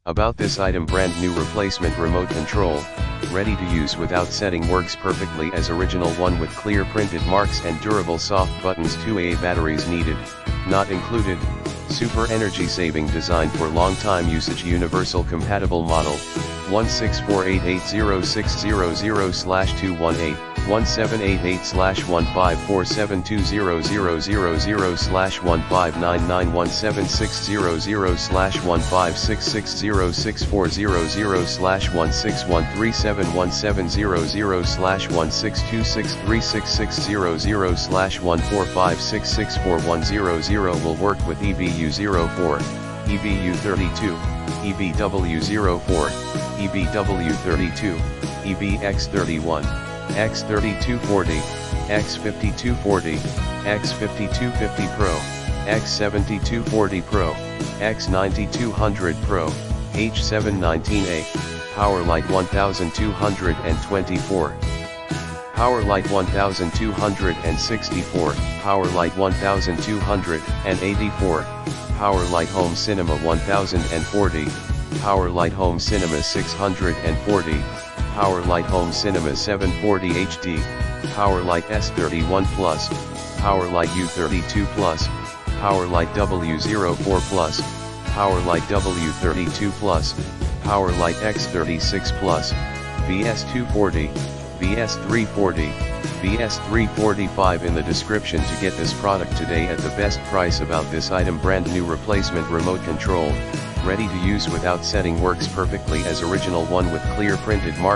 About this item: brand new replacement remote control, ready to use without setting, works perfectly as original one with clear printed marks and durable soft buttons. 2AA batteries needed, not included. Super energy saving, designed for long time usage. Universal compatible model 164880600/218, 178860000/15600/161371000/162636600/162636600/145664100 will work with EBU04, EBU32, EBW04, EBW32, EBX31, X3240, X5240, X5250 Pro, X7240 Pro, X9200 Pro, H719A, PowerLite 1224, PowerLite 1264, PowerLite 1284, PowerLite Home Cinema 1040, PowerLite Home Cinema 640, PowerLite Home Cinema 740 HD, PowerLite S31 Plus, PowerLite U32 Plus, PowerLite W04 Plus, PowerLite W32 Plus, PowerLite X36 Plus, VS240, VS340, VS345 in the description to get this product today at the best price. About this item: brand new replacement remote control, ready to use without setting, works perfectly as original one with clear printed marks.